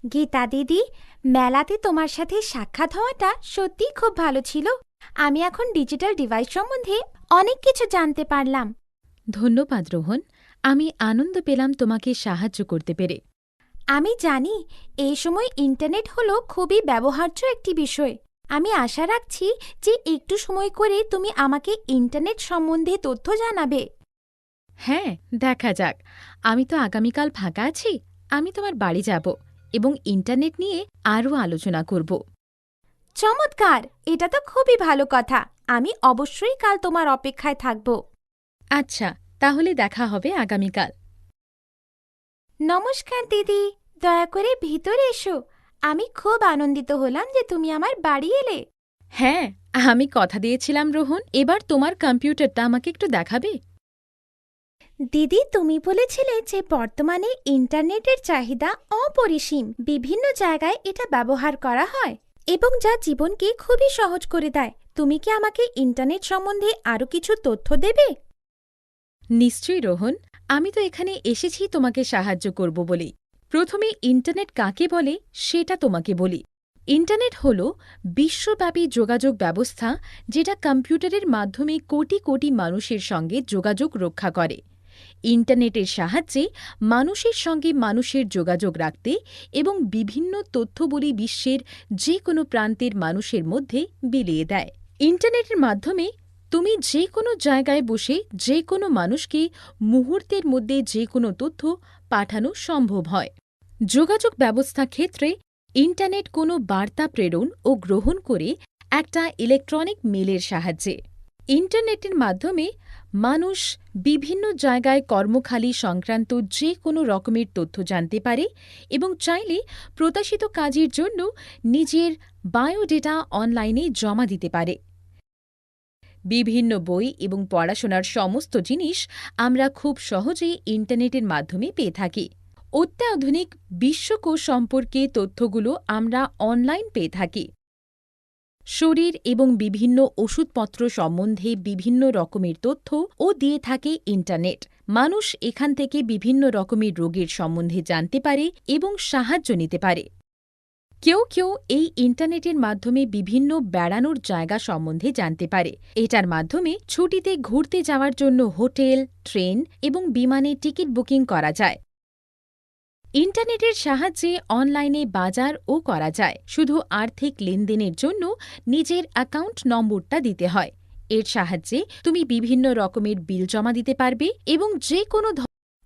গীতা দিদি, মেলাতে তোমার সাথে সাক্ষাৎ হওয়াটা সত্যিই খুব ভালো ছিল। আমি এখন ডিজিটাল ডিভাইস সম্বন্ধে অনেক কিছু জানতে পারলাম। ধন্যবাদ রোহন। আমি আনন্দ পেলাম তোমাকে সাহায্য করতে পেরে। আমি জানি এই সময় ইন্টারনেট হলো খুবই ব্যবহার্য একটি বিষয়। আমি আশা রাখছি যে একটু সময় করে তুমি আমাকে ইন্টারনেট সম্বন্ধে তথ্য জানাবে। হ্যাঁ, দেখা যাক। আমি তো আগামীকাল ফাঁকা আছি। আমি তোমার বাড়ি যাব এবং ইন্টারনেট নিয়ে আরও আলোচনা করব। চমৎকার! এটা তো খুবই ভালো কথা। আমি অবশ্যই কাল তোমার অপেক্ষায় থাকব। আচ্ছা, তাহলে দেখা হবে আগামীকাল। নমস্কার দিদি, দয়া করে ভিতরে এসো। আমি খুব আনন্দিত হলাম যে তুমি আমার বাড়ি এলে। হ্যাঁ, আমি কথা দিয়েছিলাম রোহন, এবার তোমার কম্পিউটারটা আমাকে একটু দেখাবে। দিদি, তুমি বলেছিলে যে বর্তমানে ইন্টারনেটের চাহিদা অপরিসীম। বিভিন্ন জায়গায় এটা ব্যবহার করা হয় এবং যা জীবনকে খুবই সহজ করে দেয়। তুমি কি আমাকে ইন্টারনেট সম্বন্ধে আরও কিছু তথ্য দেবে? নিশ্চয়ই রোহন, আমি তো এখানে এসেছি তোমাকে সাহায্য করব বলেই। প্রথমে ইন্টারনেট কাকে বলে সেটা তোমাকে বলি। ইন্টারনেট হল বিশ্বব্যাপী যোগাযোগ ব্যবস্থা যেটা কম্পিউটারের মাধ্যমে কোটি কোটি মানুষের সঙ্গে যোগাযোগ রক্ষা করে। ইন্টারনেটের সাহায্যে মানুষের সঙ্গে মানুষের যোগাযোগ রাখতে এবং বিভিন্ন তথ্যবলী বিশ্বের যে কোনো প্রান্তের মানুষের মধ্যে বিলিয়ে দেয়। ইন্টারনেটের মাধ্যমে তুমি যে কোনো জায়গায় বসে যে কোনো মানুষকে মুহূর্তের মধ্যে যে কোনো তথ্য পাঠানো সম্ভব হয়। যোগাযোগ ব্যবস্থা ক্ষেত্রে ইন্টারনেট কোনো বার্তা প্রেরণ ও গ্রহণ করে একটা ইলেকট্রনিক মেলের সাহায্যে। ইন্টারনেটের মাধ্যমে মানুষ বিভিন্ন জায়গায় কর্মখালি সংক্রান্ত যে কোনো রকমের তথ্য জানতে পারে এবং চাইলে প্রত্যাশিত কাজের জন্য নিজের বায়োডেটা অনলাইনে জমা দিতে পারে। বিভিন্ন বই এবং পড়াশোনার সমস্ত জিনিস আমরা খুব সহজেই ইন্টারনেটের মাধ্যমে পেয়ে থাকি। অত্যাধুনিক বিশ্বকোষ সম্পর্কে তথ্যগুলো আমরা অনলাইন পেয়ে থাকি। শরীর এবং বিভিন্ন ওষুধপত্র সম্বন্ধে বিভিন্ন রকমের তথ্যও দিয়ে থাকে ইন্টারনেট। মানুষ এখান থেকে বিভিন্ন রকমের রোগের সম্বন্ধে জানতে পারে এবং সাহায্য নিতে পারে। কেউ কেউ এই ইন্টারনেটের মাধ্যমে বিভিন্ন বেড়ানোর জায়গা সম্বন্ধে জানতে পারে। এটার মাধ্যমে ছুটিতে ঘুরতে যাওয়ার জন্য হোটেল, ট্রেন এবং বিমানে টিকিট বুকিং করা যায়। ইন্টারনেটের সাহায্যে অনলাইনে বাজারও করা যায়। শুধু আর্থিক লেনদেনের জন্য নিজের অ্যাকাউন্ট নম্বরটা দিতে হয়। এর সাহায্যে তুমি বিভিন্ন রকমের বিল জমা দিতে পারবে এবং যে কোনো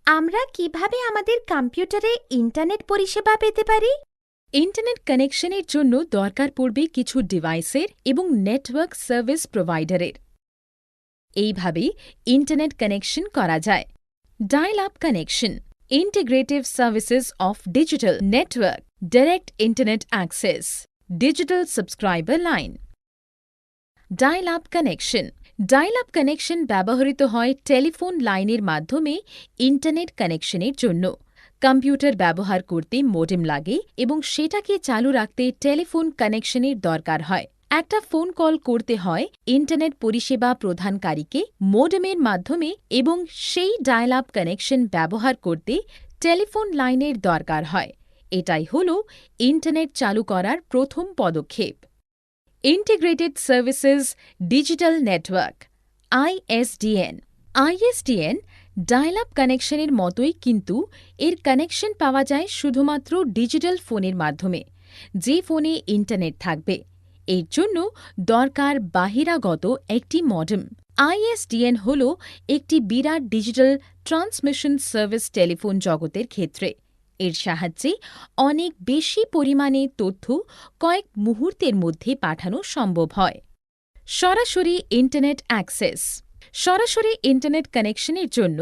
আমরা কিভাবে আমাদের কম্পিউটারে ইন্টারনেট পরিষেবা পেতে পারি? ইন্টারনেট কানেকশনের জন্য দরকার পড়বে কিছু ডিভাইসের এবং নেটওয়ার্ক সার্ভিস প্রোভাইডারের। এইভাবে ইন্টারনেট কানেকশন করা যায়। Dial up connection, integrative services of digital network, direct internet access, digital subscriber line. Dial up connection. Dial up connection ব্যবহৃত হয় টেলিফোন লাইনের মাধ্যমে ইন্টারনেট কানেকশনের জন্য। কম্পিউটার ব্যবহার করতে মোডেম লাগে এবং সেটাকে চালু রাখতে টেলিফোন কানেকশনের দরকার হয়। একটা ফোন কল করতে হয় ইন্টারনেট পরিষেবা প্রদানকারীকে মোডেমের মাধ্যমে এবং সেই ডায়াল আপ কানেকশন ব্যবহার করতে টেলিফোন লাইনের দরকার হয়। এটাই হল ইন্টারনেট চালু করার প্রথম পদক্ষেপ। Integrated services digital network, ISDN. ISDN dial up কানেকশনের মতোই, কিন্তু এর কানেকশন পাওয়া যায় শুধুমাত্র ডিজিটাল ফোনের মাধ্যমে, যে ফোনে ইন্টারনেট থাকবে। এর জন্য দরকার বাহিরাগত একটি মডেম। আইএসডিএন হল একটি বিরাট ডিজিটাল ট্রান্সমিশন সার্ভিস টেলিফোন জগতের ক্ষেত্রে। এর সাহায্যে অনেক বেশি পরিমাণে তথ্য কয়েক মুহূর্তের মধ্যে পাঠানো সম্ভব হয়। সরাসরি ইন্টারনেট অ্যাক্সেস। সরাসরি ইন্টারনেট কানেকশনের জন্য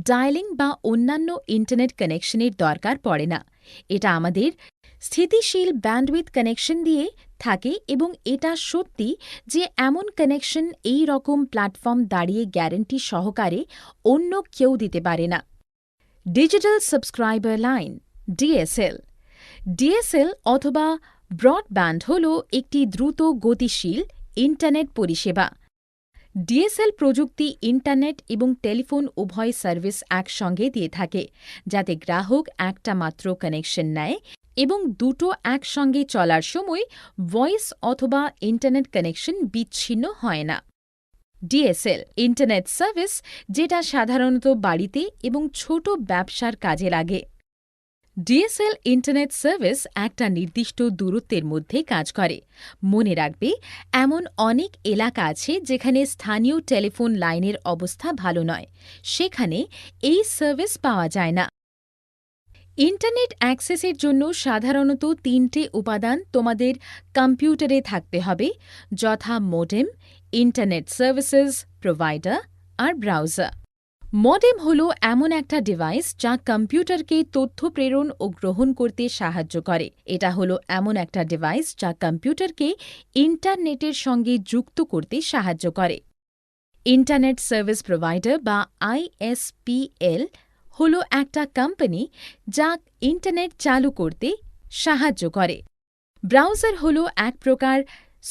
ডায়ালিং বা অন্যান্য ইন্টারনেট কানেকশনের দরকার পড়ে না। এটা আমাদের স্থিতিশীল ব্যান্ডউইথ কানেকশন দিয়ে থাকে এবং এটা সত্যি যে এমন কানেকশন এই রকম প্ল্যাটফর্ম দাঁড়িয়ে গ্যারান্টি সহকারে অন্য কেউ দিতে পারে না। Digital subscriber line, DSL. DSL অথবা ব্রডব্যান্ড হল একটি দ্রুত গতিশীল ইন্টারনেট পরিষেবা। ডিএসএল প্রযুক্তি ইন্টারনেট এবং টেলিফোন উভয় সার্ভিস একসঙ্গে দিয়ে থাকে, যাতে গ্রাহক একটা মাত্র কানেকশন নেয় এবং দুটো একসঙ্গে চলার সময় ভয়েস অথবা ইন্টারনেট কানেকশন বিচ্ছিন্ন হয় না। ডিএসএল ইন্টারনেট সার্ভিস, যেটা সাধারণত বাড়িতে এবং ছোট ব্যবসার কাজে লাগে। ডিএসএল ইন্টারনেট সার্ভিস একটা নির্দিষ্ট দূরত্বের মধ্যে কাজ করে। মনে রাখবে, এমন অনেক এলাকা আছে যেখানে স্থানীয় টেলিফোন লাইনের অবস্থা ভালো নয়, সেখানে এই সার্ভিস পাওয়া যায় না। ইন্টারনেট অ্যাক্সেসের জন্য সাধারণত তিনটে উপাদান তোমাদের কম্পিউটারে থাকতে হবে, যথা মোডেম, ইন্টারনেট সার্ভিসেস প্রোভাইডার আর ব্রাউজার। মডেম হল এমন একটা ডিভাইস যা কম্পিউটারকে তথ্য প্রেরণ ও গ্রহণ করতে সাহায্য করে। এটা হলো এমন একটা ডিভাইস যা কম্পিউটারকে ইন্টারনেটের সঙ্গে যুক্ত করতে সাহায্য করে। ইন্টারনেট সার্ভিস প্রোভাইডার বা আইএসপিএল হল একটা কোম্পানি যা ইন্টারনেট চালু করতে সাহায্য করে। ব্রাউজার হল এক প্রকার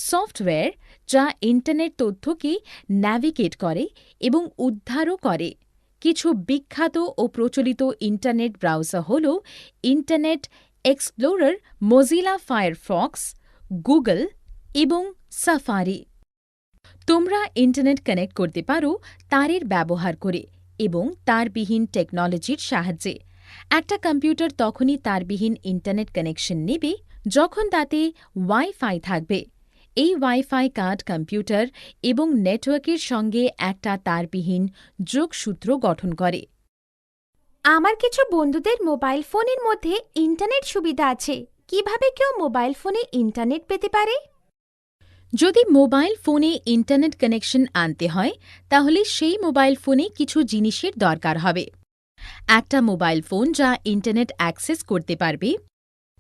সফটওয়্যার যা ইন্টারনেট তথ্যকে ন্যাভিগেট করে এবং উদ্ধারও করে। কিছু বিখ্যাত ও প্রচলিত ইন্টারনেট ব্রাউজার হল internet explorer, Mozilla Firefox, Google এবং সাফারি। তোমরা ইন্টারনেট কানেক্ট করতে পারো তারের ব্যবহার করে এবং তারবিহীন টেকনোলজির সাহায্যে। একটা কম্পিউটার তখনই তারবিহীন ইন্টারনেট কানেকশন নেবে যখন তাতে ওয়াইফাই থাকবে। এই ওয়াইফাই কার্ড কম্পিউটার এবং নেটওয়ার্কের সঙ্গে একটা তারবিহীন যোগসূত্র গঠন করে। আমার কিছু বন্ধুদের মোবাইল ফোনের মধ্যে ইন্টারনেট সুবিধা আছে। কিভাবে কেউ মোবাইল ফোনে ইন্টারনেট পেতে পারে? যদি মোবাইল ফোনে ইন্টারনেট কানেকশন আনতে হয়, তাহলে সেই মোবাইল ফোনে কিছু জিনিসের দরকার হবে। একটা মোবাইল ফোন যা ইন্টারনেট অ্যাক্সেস করতে পারবে,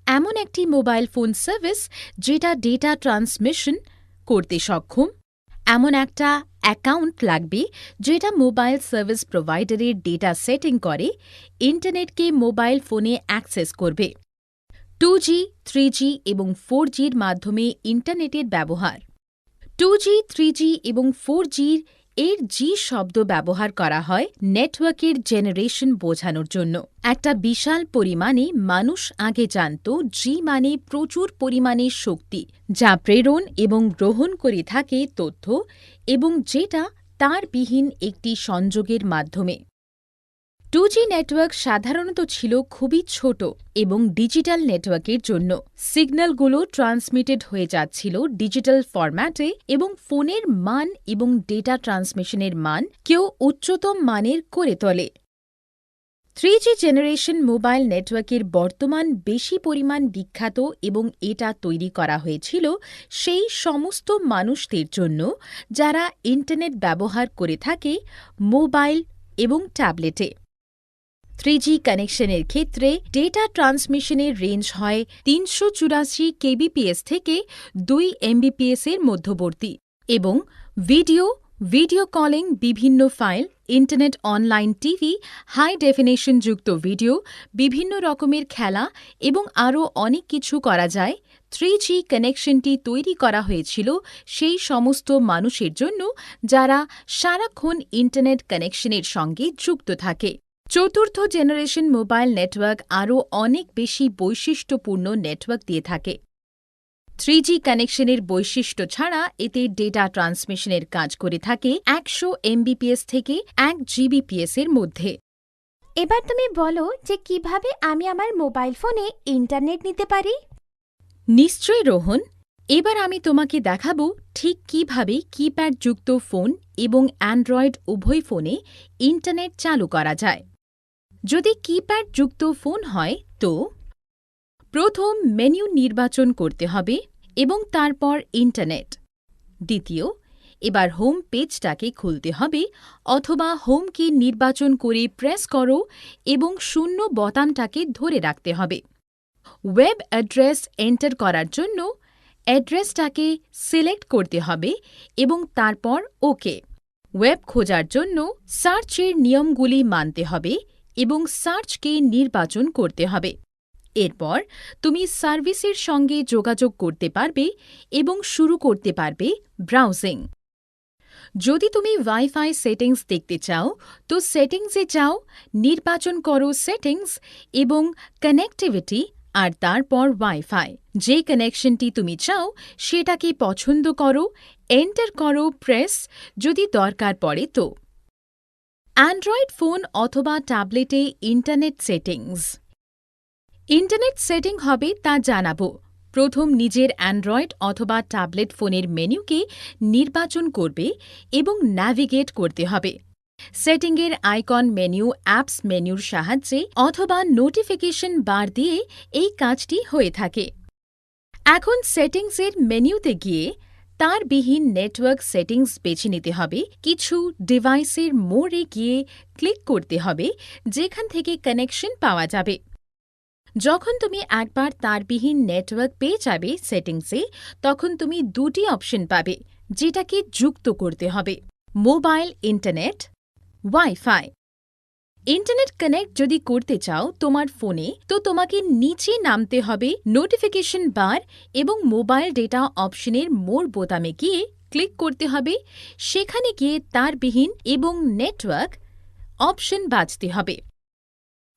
এমন একটি মোবাইল ফোন সার্ভিস যেটা ডেটা ট্রান্সমিশন করতে সক্ষম, এমন একটা অ্যাকাউন্ট লাগবে যেটা মোবাইল সার্ভিস প্রোভাইডারের ডেটা সেটিং করে ইন্টারনেটকে মোবাইল ফোনে অ্যাক্সেস করবে। 2G, 3G এবং 4Gর মাধ্যমে ইন্টারনেটের ব্যবহার। 2G, 3G এবং 4G এর জি শব্দ ব্যবহার করা হয় নেটওয়ার্কের জেনারেশন বোঝানোর জন্য। একটা বিশাল পরিমাণে মানুষ আগে জানত জি মানে প্রচুর পরিমাণে শক্তি, যা প্রেরণ এবং গ্রহণ করে থাকে তথ্য এবং যেটা তারবিহীন একটি সংযোগের মাধ্যমে। 2G নেটওয়ার্ক সাধারণত ছিল খুবই ছোট এবং ডিজিটাল নেটওয়ার্কের জন্য সিগন্যালগুলো ট্রান্সমিটেড হয়ে যাচ্ছিল ডিজিটাল ফরম্যাটে এবং ফোনের মান এবং ডেটা ট্রান্সমিশনের মান কেউ উচ্চতম মানের করে তোলে। 3G জেনারেশন মোবাইল নেটওয়ার্কের বর্তমান বেশি পরিমাণ বিখ্যাত এবং এটা তৈরি করা হয়েছিল সেই সমস্ত মানুষদের জন্য যারা ইন্টারনেট ব্যবহার করে থাকে মোবাইল এবং ট্যাবলেটে। 3G কানেকশনের ক্ষেত্রে ডেটা ট্রান্সমিশনের রেঞ্জ হয় 384 kbps থেকে 2 mbps এর মধ্যবর্তী এবং ভিডিও কলিং, বিভিন্ন file, internet, online TV, high definition যুক্ত ভিডিও, বিভিন্ন রকমের খেলা এবং আরও অনেক কিছু করা যায়। 3G কানেকশনটি তৈরি করা হয়েছিল সেই সমস্ত মানুষের জন্য যারা সারাক্ষণ ইন্টারনেট কানেকশনের সঙ্গে যুক্ত থাকে। চতুর্থ জেনারেশন মোবাইল নেটওয়ার্ক আরও অনেক বেশি বৈশিষ্ট্যপূর্ণ নেটওয়ার্ক দিয়ে থাকে। 3G কানেকশনের বৈশিষ্ট্য ছাড়া এতে ডেটা ট্রান্সমিশনের কাজ করে থাকে 100 mbps থেকে 1 gbps এর মধ্যে। এবার তুমি বলো যে কিভাবে আমি আমার মোবাইল ফোনে ইন্টারনেট নিতে পারি। নিশ্চয়ই রোহন, এবার আমি তোমাকে দেখাবো ঠিক কিভাবে কিপ্যাডযুক্ত ফোন এবং অ্যান্ড্রয়েড উভয় ফোনে ইন্টারনেট চালু করা যায়। যদি কিপ্যাডযুক্ত ফোন হয় তো প্রথম মেনু নির্বাচন করতে হবে এবং তারপর ইন্টারনেট। দ্বিতীয়, এবার হোম পেজটাকে খুলতে হবে অথবা হোমকে নির্বাচন করে প্রেস করো এবং 0 বোতামটাকে ধরে রাখতে হবে। ওয়েব অ্যাড্রেস এন্টার করার জন্য অ্যাড্রেসটাকে সিলেক্ট করতে হবে এবং তারপর ওকে। ওয়েব খোঁজার জন্য সার্চের নিয়মগুলি মানতে হবে এবং সার্চকে নির্বাচন করতে হবে। এরপর তুমি সার্ভিসের সঙ্গে যোগাযোগ করতে পারবে এবং শুরু করতে পারবে ব্রাউজিং। যদি তুমি ওয়াইফাই সেটিংস দেখতে চাও তো সেটিংসে যাও, নির্বাচন করো সেটিংস এবং কানেক্টিভিটি আর তারপর ওয়াইফাই। যে কানেকশনটি তুমি চাও সেটাকে পছন্দ করো, এন্টার করো, প্রেস, যদি দরকার পড়ে তো। অ্যান্ড্রয়েড ফোন অথবা ট্যাবলেটে ইন্টারনেট সেটিংস। ইন্টারনেট সেটিং হবে তা জানাবো। প্রথম নিজের অ্যান্ড্রয়েড অথবা ট্যাবলেট ফোনের মেনুকে নির্বাচন করবে এবং ন্যাভিগেট করতে হবে। সেটিংয়ের আইকন মেনু অ্যাপস মেনুর সাহায্যে অথবা নোটিফিকেশন বার দিয়ে এই কাজটি হয়ে থাকে। এখন সেটিংসের মেনুতে গিয়ে তারবিহীন নেটওয়ার্ক সেটিংস বেছে নিতে হবে। কিছু ডিভাইসের মোড়ে গিয়ে ক্লিক করতে হবে যেখান থেকে কানেকশন পাওয়া যাবে। যখন তুমি একবার তারবিহীন নেটওয়ার্ক পেয়ে যাবে সেটিংসে, তখন তুমি দুটি অপশন পাবে যেটাকে যুক্ত করতে হবে: mobile internet, wifi. Internet connect যদি করতে চাও তোমার ফোনে, তো তোমাকে নিচে নামতে হবে নোটিফিকেশন বার এবং মোবাইল ডেটা অপশনের মোর বোতামে গিয়ে ক্লিক করতে হবে। সেখানে গিয়ে তারবিহীন এবং নেটওয়ার্ক অপশন বাছতে হবে।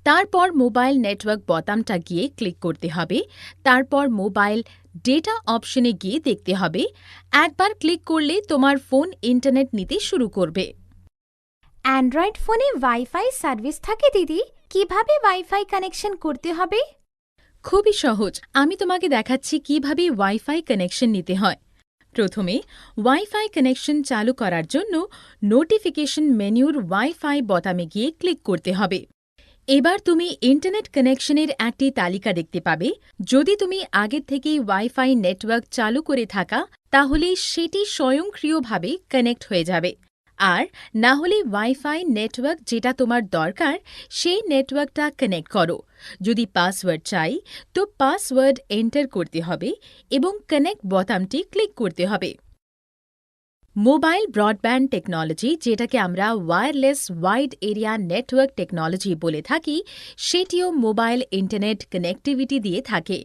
তারপর মোবাইল নেটওয়ার্ক বোতামটা গিয়ে ক্লিক করতে হবে। তারপর মোবাইল ডেটা অপশনে গিয়ে দেখতে হবে। একবার ক্লিক করলে তোমার ফোন ইন্টারনেট নিতে শুরু করবে। অ্যান্ড্রয়েড ফোনে ওয়াইফাই সার্ভিস থাকে দিদি, কিভাবে ওয়াইফাই কানেকশন করতে হবে? খুবই সহজ, আমি তোমাকে দেখাচ্ছি কিভাবে ওয়াইফাই কানেকশন নিতে হয়। প্রথমে ওয়াইফাই কানেকশন চালু করার জন্য নোটিফিকেশন মেনুর ওয়াইফাই বোতামে গিয়ে ক্লিক করতে হবে। এবার তুমি ইন্টারনেট কানেকশনের একটি তালিকা দেখতে পাবে। যদি তুমি আগের থেকেই ওয়াইফাই নেটওয়ার্ক চালু করে থাকা, তাহলে সেটি স্বয়ংক্রিয়ভাবে কানেক্ট হয়ে যাবে। আর না হলে ওয়াইফাই নেটওয়ার্ক যেটা তোমার দরকার সেই নেটওয়ার্কটা কানেক্ট করো। যদি পাসওয়ার্ড চাই তো পাসওয়ার্ড এন্টার করতে হবে এবং কানেক্ট বোতামটি ক্লিক করতে হবে। মোবাইল ব্রডব্যান্ড টেকনোলজি, যেটাকে আমরা wireless wide area network technology বলে থাকি, সেটিও মোবাইল ইন্টারনেট কানেক্টিভিটি দিয়ে থাকে।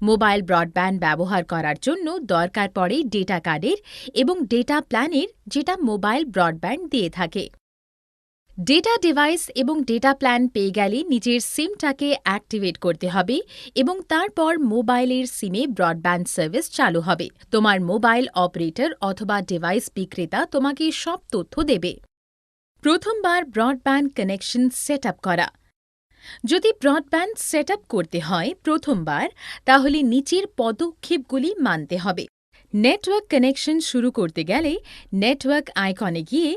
মোবাইল ব্রডব্যান্ড ব্যবহার করার জন্য দরকার পড়ে ডেটা কার্ডের এবং ডেটা প্ল্যানের, যেটা মোবাইল ব্রডব্যান্ড দিয়ে থাকে। ডেটা ডিভাইস এবং ডেটা প্ল্যান পেয়ে গেলে নিজের সিমটাকে অ্যাক্টিভেট করতে হবে এবং তারপর মোবাইলের সিমে ব্রডব্যান্ড সার্ভিস চালু হবে। তোমার মোবাইল অপারেটর অথবা ডিভাইস বিক্রেতা তোমাকে সব তথ্য দেবে। প্রথমবার ব্রডব্যান্ড কানেকশন সেট আপ করা। যদি ব্রডব্যান্ড সেট আপ করতে হয় প্রথমবার, তাহলে নিচের পদক্ষেপগুলি মানতে হবে। নেটওয়ার্ক কানেকশন শুরু করতে গেলে নেটওয়ার্ক আইকনে গিয়ে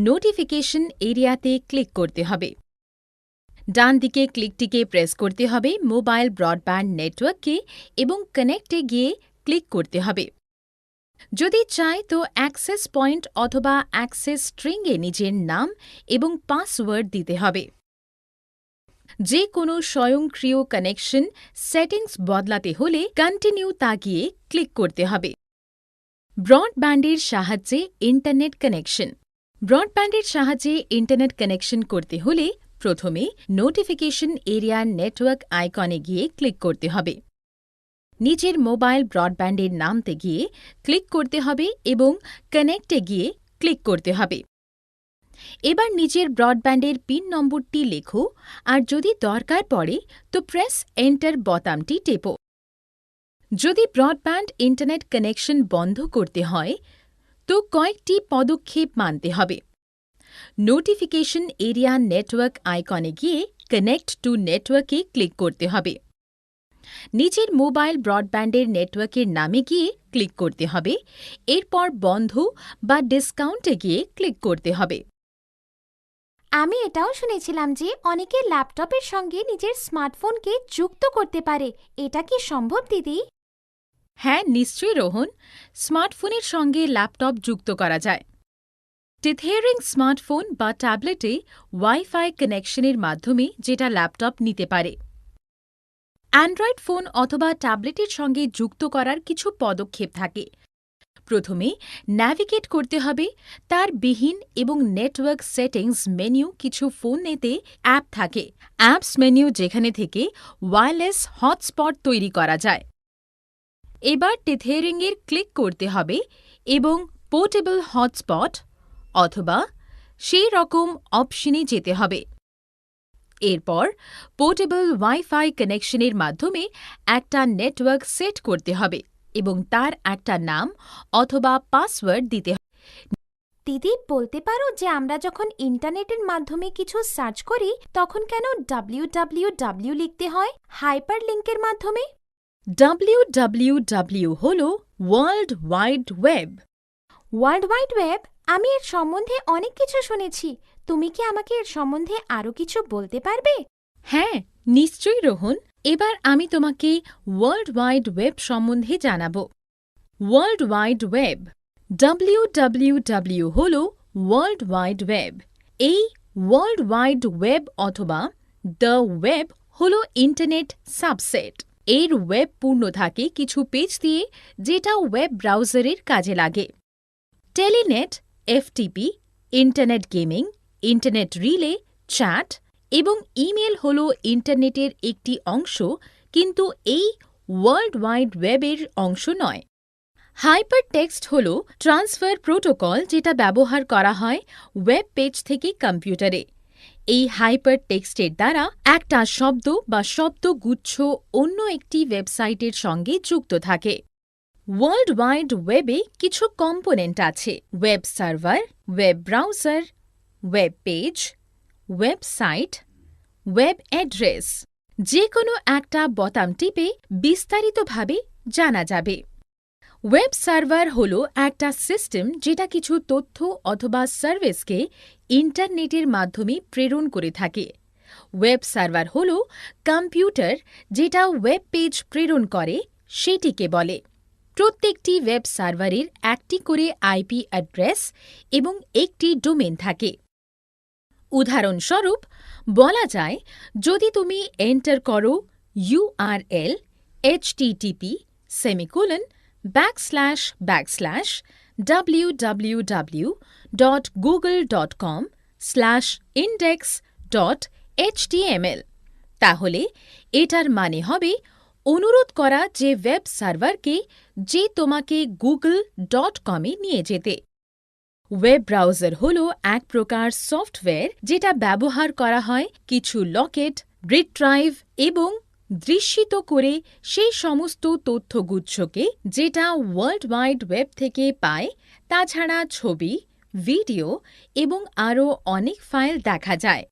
নোটিফিকেশন এরিয়াতে ক্লিক করতে হবে। ডান দিকে ক্লিকটিকে প্রেস করতে হবে মোবাইল ব্রডব্যান্ড নেটওয়ার্ককে এবং কানেক্টে গিয়ে ক্লিক করতে হবে। যদি চাই তো অ্যাক্সেস পয়েন্ট অথবা অ্যাক্সেস স্ট্রিংয়ে নিজের নাম এবং পাসওয়ার্ড দিতে হবে। যে কোনো স্বয়ংক্রিয় কানেকশন সেটিংস বদলাতে হলে কন্টিনিউ তা গিয়ে ক্লিক করতে হবে। ব্রডব্যান্ডের সাহায্যে ইন্টারনেট কানেকশন। ব্রডব্যান্ডের সাহায্যে ইন্টারনেট কানেকশন করতে হলে প্রথমে নোটিফিকেশন এরিয়া নেটওয়ার্ক আইকনে গিয়ে ক্লিক করতে হবে। নিজের মোবাইল ব্রডব্যান্ডের নামতে গিয়ে ক্লিক করতে হবে এবং কানেক্টে গিয়ে ক্লিক করতে হবে। এবার নিজের ব্রডব্যান্ডের পিন নম্বরটি লেখো আর যদি দরকার পড়ে তো প্রেস এন্টার বোতামটি টেপো। যদি ব্রডব্যান্ড ইন্টারনেট কানেকশন বন্ধ করতে হয় তো কয়েকটি পদক্ষেপ মানতে হবে। নোটিফিকেশন এরিয়া নেটওয়ার্ক আইকনে গিয়ে কানেক্ট টু নেটওয়ার্কে ক্লিক করতে হবে। নিজের মোবাইল ব্রডব্যান্ডের নেটওয়ার্কের নামে গিয়ে ক্লিক করতে হবে। এরপর বন্ধ বা ডিসকাউন্টে গিয়ে ক্লিক করতে হবে। আমি এটাও শুনেছিলাম যে অনেকে ল্যাপটপের সঙ্গে নিজের স্মার্টফোনকে যুক্ত করতে পারে, এটা কি সম্ভব দিদি? হ্যাঁ, নিশ্চয়ই রোহন, স্মার্টফোনের সঙ্গে ল্যাপটপ যুক্ত করা যায়। টেথেয়ারিং স্মার্টফোন বা ট্যাবলেটে ওয়াইফাই কানেকশনের মাধ্যমে, যেটা ল্যাপটপ নিতে পারে। অ্যান্ড্রয়েড ফোন অথবা ট্যাবলেটের সঙ্গে যুক্ত করার কিছু পদক্ষেপ থাকে। প্রথমে ন্যাভিগেট করতে হবে তার বিহীন এবং নেটওয়ার্ক সেটিংস মেনু। কিছু ফোনেতে অ্যাপ থাকে, অ্যাপস মেনু, যেখানে থেকে ওয়্যারলেস হটস্পট তৈরি করা যায়। এবার টেথেয়ারিংয়ের ক্লিক করতে হবে এবং পোর্টেবল হটস্পট অথবা সেই রকম অপশনে যেতে হবে। এরপর পোর্টেবল ওয়াইফাই কানেকশনের মাধ্যমে একটা নেটওয়ার্ক সেট করতে হবে এবং তার একটা নাম অথবা পাসওয়ার্ড দিতে হবে। দিদি, বলতে পারো যে আমরা যখন ইন্টারনেটের মাধ্যমে কিছু সার্চ করি তখন কেন www লিখতে হয় হাইপার লিঙ্কের মাধ্যমে? www হল world wide web. World wide web? আমি এর সম্বন্ধে অনেক কিছু শুনেছি। তুমি কি আমাকে এর সম্বন্ধে আরও কিছু বলতে পারবে? হ্যাঁ, নিশ্চয়ই রোহন। এবার আমি তোমাকে ওয়ার্ল্ড ওয়াইড ওয়েব সম্বন্ধে জানাব। ওয়ার্ল্ড ওয়াইড ওয়েব www হল ওয়ার্ল্ড ওয়াইড ওয়েব। এই ওয়ার্ল্ড ওয়াইড ওয়েব অথবা দ্য ওয়েব হল ইন্টারনেট সাবসেট। এর ওয়েব পূর্ণ থাকে কিছু পেজ দিয়ে, যেটা ওয়েব ব্রাউজারের কাজে লাগে। Telnet, FTP, internet gaming, internet relay, chat এবং ইমেল হল ইন্টারনেটের একটি অংশ, কিন্তু এই ওয়ার্ল্ড ওয়াইড ওয়েবের অংশ নয়। হাইপারটেক্সট হল ট্রান্সফার প্রোটোকল, যেটা ব্যবহার করা হয় ওয়েব পেজ থেকে কম্পিউটারে। এই হাইপারটেক্সটের দ্বারা একটা শব্দ বা শব্দগুচ্ছ অন্য একটি ওয়েবসাইটের সঙ্গে যুক্ত থাকে। ওয়ার্ল্ড ওয়াইড ওয়েবে কিছু কম্পোনেন্ট আছে: web server, web browser, web page, website, web address. যে কোনো একটা বোতাম টিপে বিস্তারিতভাবে জানা যাবে। ওয়েব সার্ভার হল একটা সিস্টেম যেটা কিছু তথ্য অথবা সার্ভিসকে ইন্টারনেটের মাধ্যমে প্রেরণ করে থাকে। ওয়েব সার্ভার হল কম্পিউটার যেটা ওয়েব পেজ প্রেরণ করে, সেটিকে বলে। প্রত্যেকটি ওয়েব সার্ভারের একটি করে আইপি অ্যাড্রেস এবং একটি ডোমেন থাকে। উদাহরণস্বরূপ বলা যায়, যদি তুমি এন্টার করো URL http://www.google.com/index.html, তাহলে এটার মানে হবে অনুরোধ করা যে ওয়েব সার্ভারকে যে তোমাকে google.com-এ নিয়ে যেতে। ওয়েব ব্রাউজার হল এক প্রকার সফটওয়্যার যেটা ব্যবহার করা হয় কিছু লকেট, রিট্রাইভ এবং দৃশ্যিত করে সেই সমস্ত তথ্যগুচ্ছকে যেটা ওয়ার্ল্ড ওয়াইড ওয়েব থেকে পায়। তাছাড়া ছবি, ভিডিও এবং আরও অনেক ফাইল দেখা যায়।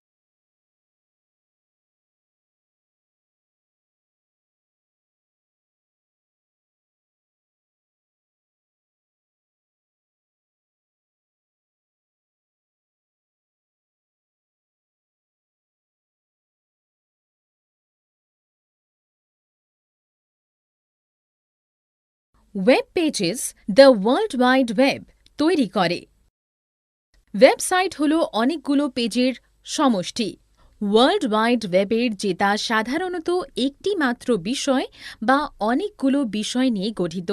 Web pages the world wide web তৈরি করে। ওয়েবসাইট হল অনেকগুলো পেজের সমষ্টি। ওয়ার্ল্ড ওয়াইড ওয়েবের যেটা সাধারণত একটি মাত্র বিষয় বা অনেকগুলো বিষয় নিয়ে গঠিত।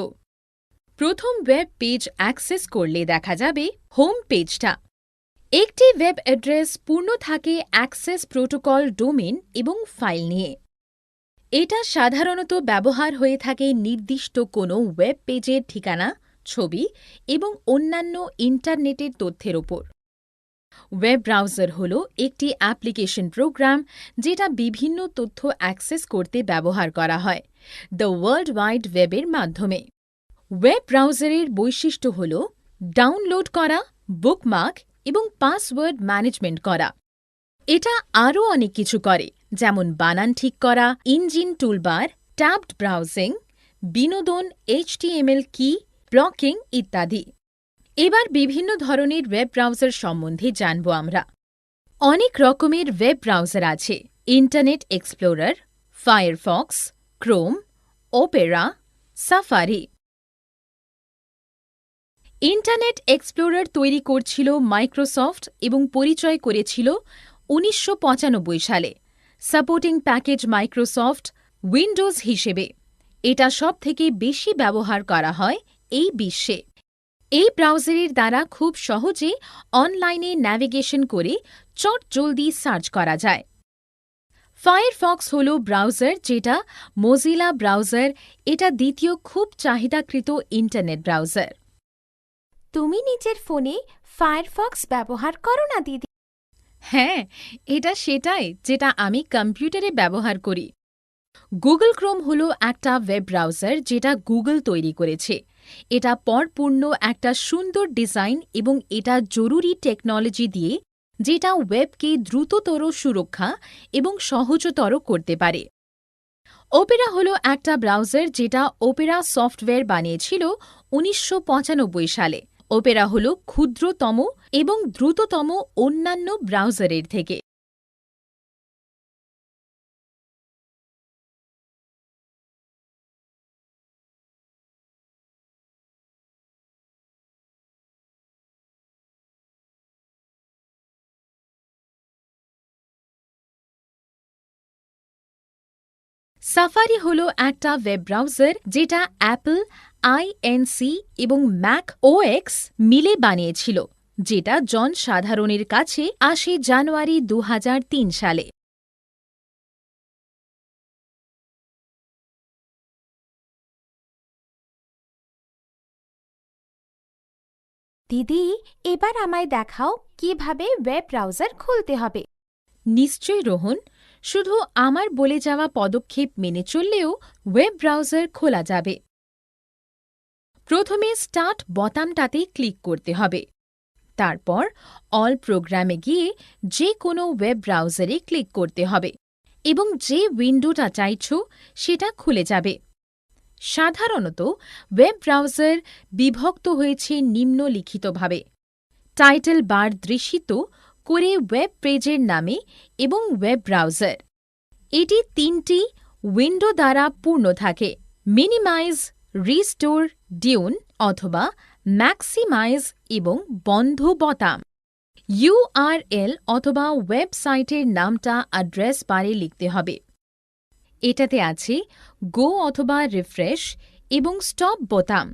প্রথম ওয়েব পেজ অ্যাক্সেস করলে দেখা যাবে হোম পেজটা। একটি ওয়েব অ্যাড্রেস পূর্ণ থাকে অ্যাক্সেস প্রোটোকল, ডোমেন এবং ফাইল নিয়ে। এটা সাধারণত ব্যবহার হয়ে থাকে নির্দিষ্ট কোনো ওয়েব পেজের ঠিকানা, ছবি এবং অন্যান্য ইন্টারনেটের তথ্যের ওপর। ওয়েব ব্রাউজার হল একটি অ্যাপ্লিকেশন প্রোগ্রাম যেটা বিভিন্ন তথ্য অ্যাক্সেস করতে ব্যবহার করা হয় দ্য ওয়ার্ল্ড ওয়াইড ওয়েবের মাধ্যমে। ওয়েব ব্রাউজারের বৈশিষ্ট্য হল ডাউনলোড করা, বুকমার্ক এবং পাসওয়ার্ড ম্যানেজমেন্ট করা। এটা আরও অনেক কিছু করে, যেমন বানান ঠিক করা, ইঞ্জিন টুলবার, ট্যাবড ব্রাউজিং, বিনোদন, HTML কি, ব্লকিং ইত্যাদি। এবার বিভিন্ন ধরনের ওয়েব ব্রাউজার সম্বন্ধে জানব আমরা। অনেক রকমের ওয়েব ব্রাউজার আছে: internet explorer, Firefox, Chrome, Opera, safari. Internet explorer তৈরি করছিল মাইক্রোসফট এবং পরিচয় করেছিল 1995 সালে সাপোর্টিং প্যাকেজ মাইক্রোসফট উইন্ডোজ হিসেবে। এটা সবথেকে বেশি ব্যবহার করা হয় এই বিশ্বে। এই ব্রাউজারের দ্বারা খুব সহজে অনলাইনে ন্যাভিগেশন করে চটজলদি সার্চ করা যায়। ফায়ারফক্স হল ব্রাউজার যেটা মোজিলা ব্রাউজার। এটা দ্বিতীয় খুব চাহিদাকৃত ইন্টারনেট ব্রাউজার। তুমি নিজের ফোনে ফায়ারফক্স ব্যবহার করো না দিদি? হ্যাঁ, এটা সেটাই যেটা আমি কম্পিউটারে ব্যবহার করি। গুগল ক্রোম হলো একটা ওয়েব ব্রাউজার যেটা গুগল তৈরি করেছে। এটা পরিপূর্ণ একটা সুন্দর ডিজাইন এবং এটা জরুরি টেকনোলজি দিয়ে যেটা ওয়েবকে দ্রুততর সুরক্ষা এবং সহজতর করতে পারে। ওপেরা হলো একটা ব্রাউজার যেটা ওপেরা সফটওয়্যার বানিয়েছিল ১৯৯৫ সালে। ওপেরা হলো ক্ষুদ্রতম এবং দ্রুততম অন্যান্য ব্রাউজারের থেকে। সাফারি হলো একটা ওয়েব ব্রাউজার যেটা অ্যাপল আইএনসি এবং ম্যাক ওএক্স মিলে বানিয়েছিল, যেটা জনসাধারণের কাছে আসে জানুয়ারি ২০০৩ সালে। দিদি, এবার আমায় দেখাও কিভাবে ওয়েব ব্রাউজার খুলতে হবে। নিশ্চয়ই রোহন, শুধু আমার বলে যাওয়া পদক্ষেপ মেনে চললেও ওয়েব ব্রাউজার খোলা যাবে। প্রথমে স্টার্ট বোতামটাতে ক্লিক করতে হবে। তারপর অল প্রোগ্রামে গিয়ে যে কোনো ওয়েব ব্রাউজারে ক্লিক করতে হবে এবং যে উইন্ডোটা চাইছ সেটা খুলে যাবে। সাধারণত ওয়েব ব্রাউজার বিভক্ত হয়েছে নিম্নলিখিতভাবে: টাইটেল বার দৃশ্যিত করে ওয়েব পেজের নামে এবং ওয়েব ব্রাউজার। এটি ৩টি উইন্ডো দ্বারা পূর্ণ থাকে: মিনিমাইজ, রিস্টোর, ডিউন অথবা ম্যাক্সিমাইজ এবং বন্ধ বোতাম। ইউআরএল অথবা ওয়েবসাইটের নামটা অ্যাড্রেস বারে লিখতে হবে। এটাতে আছে গো অথবা রিফ্রেশ এবং স্টপ বোতাম।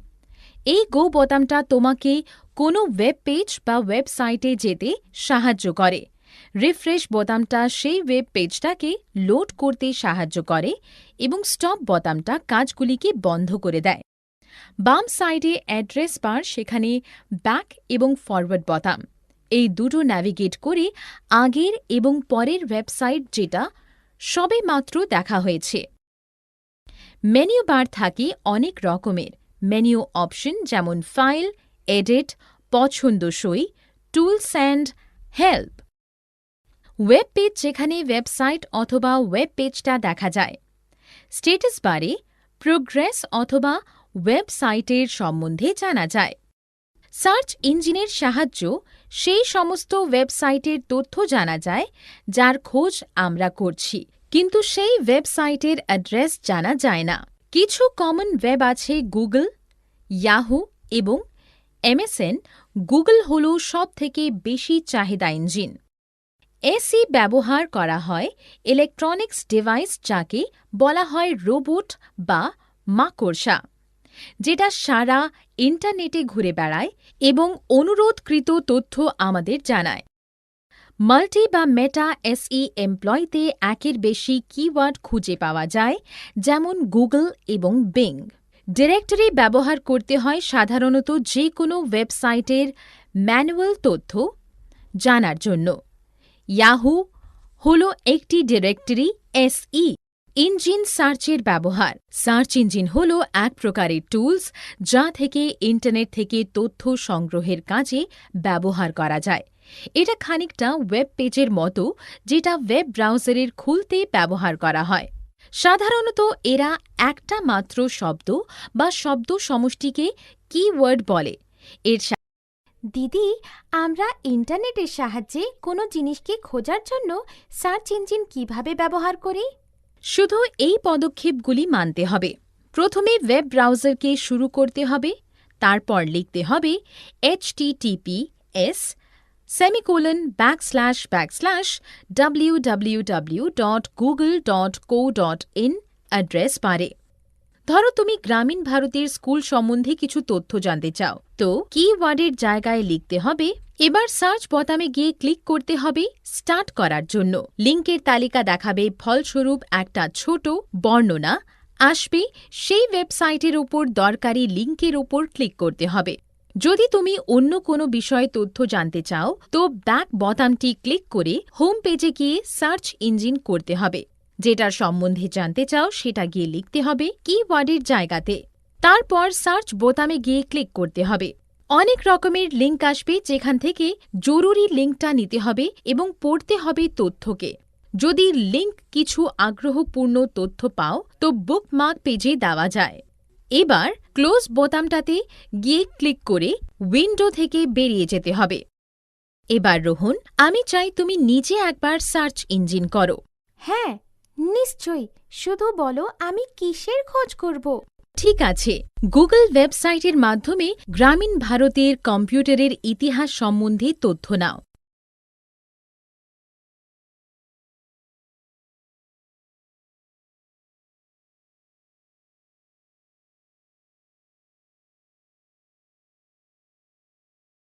এই গো বোতামটা তোমাকে কোনো ওয়েব পেজ বা ওয়েবসাইটে যেতে সাহায্য করে। রিফ্রেশ বোতামটা সেই ওয়েব পেজটাকে লোড করতে সাহায্য করে এবং স্টপ বোতামটা কাজগুলিকে বন্ধ করে দেয়। বাম সাইডে অ্যাড্রেস বার, সেখানে ব্যাক এবং ফরওয়ার্ড বোতাম। এই দুটো ন্যাভিগেট করে আগের এবং পরের ওয়েবসাইট যেটা সবেমাত্র দেখা হয়েছে। মেনু বার থাকে অনেক রকমের। মেনু অপশন যেমন ফাইল, এডিট, পছন্দসই, tools and help. Web page, যেখানে ওয়েবসাইট অথবা ওয়েব পেজটা দেখা যায়। স্ট্যাটাস বারে প্রোগ্রেস অথবা ওয়েবসাইটের সম্বন্ধে জানা যায়। সার্চ ইঞ্জিনের সাহায্য সেই সমস্ত ওয়েবসাইটের তথ্য জানা যায় যার খোঁজ আমরা করছি, কিন্তু সেই ওয়েবসাইটের অ্যাড্রেস জানা যায় না। কিছু কমন ওয়েব আছে: গুগল, ইয়াহু এবং এমএসএন। গুগল হল সবথেকে বেশি চাহিদা ইঞ্জিন। এসি ব্যবহার করা হয় ইলেকট্রনিক্স ডিভাইস, যাকে বলা হয় রোবট বা মাকড়সা, যেটা সারা ইন্টারনেটে ঘুরে বেড়ায় এবং অনুরোধকৃত তথ্য আমাদের জানায়। মাল্টি বা মেটা এসই এমপ্লয়তে একের বেশি কিওয়ার্ড খুঁজে পাওয়া যায়, যেমন গুগল এবং বিং। ডিরেক্টরি ব্যবহার করতে হয় সাধারণত যে কোনো ওয়েবসাইটের ম্যানুয়াল তথ্য জানার জন্য। ইয়াহু হল একটি ডিরেক্টরি এসই। ইঞ্জিন সার্চের ব্যবহার। সার্চ ইঞ্জিন হল এক প্রকারের টুলস যা থেকে ইন্টারনেট থেকে তথ্য সংগ্রহের কাজে ব্যবহার করা যায়। এটা খানিকটা ওয়েব পেজের মতো, যেটা ওয়েব ব্রাউজারের খুলতে ব্যবহার করা হয়। সাধারণত এরা একটা মাত্র শব্দ বা শব্দ সমষ্টিকে কিওয়ার্ড বলে। এর দিদি, আমরা ইন্টারনেটের সাহায্যে কোনো জিনিসকে খোঁজার জন্য সার্চ ইঞ্জিন কিভাবে ব্যবহার করি? শুধু এই পদক্ষেপগুলি মানতে হবে। প্রথমে ওয়েব ব্রাউজারকে শুরু করতে হবে, তারপর লিখতে হবে https://www.google.co.in অ্যাড্রেস বারে। ধরো তুমি গ্রামীণ ভারতের স্কুল সম্বন্ধে কিছু তথ্য জানতে চাও, তো কিওয়ার্ডের জায়গায় লিখতে হবে। এবার সার্চ বোতামে গিয়ে ক্লিক করতে হবে স্টার্ট করার জন্য। লিঙ্কের তালিকা দেখাবে, ফলস্বরূপ একটা ছোট বর্ণনা আসবে। সেই ওয়েবসাইটের উপর দরকারি লিঙ্কের উপর ক্লিক করতে হবে। যদি তুমি অন্য কোনো বিষয়ে তথ্য জানতে চাও তো ব্যাক বোতামটি ক্লিক করে হোম পেজে গিয়ে সার্চ ইঞ্জিন করতে হবে। যেটার সম্বন্ধে জানতে চাও সেটা গিয়ে লিখতে হবে কিওয়ার্ডের জায়গাতে। তারপর সার্চ বোতামে গিয়ে ক্লিক করতে হবে। অনেক রকমের লিঙ্ক আসবে, যেখান থেকে জরুরি লিঙ্কটা নিতে হবে এবং পড়তে হবে তথ্যকে। যদি লিঙ্ক কিছু আগ্রহপূর্ণ তথ্য পাও তো বুকমার্ক পেজে দেওয়া যায়। এবার ক্লোজ বোতামটাতে গিয়ে ক্লিক করে উইন্ডো থেকে বেরিয়ে যেতে হবে। এবার রোহন, আমি চাই তুমি নিজে একবার সার্চ ইঞ্জিন করো। হ্যাঁ, নিশ্চয়ই। শুধু বলো আমি কিসের খোঁজ করব। ঠিক আছে, গুগল ওয়েবসাইটের মাধ্যমে গ্রামীণ ভারতের কম্পিউটারের ইতিহাস সম্বন্ধে তথ্য নাও।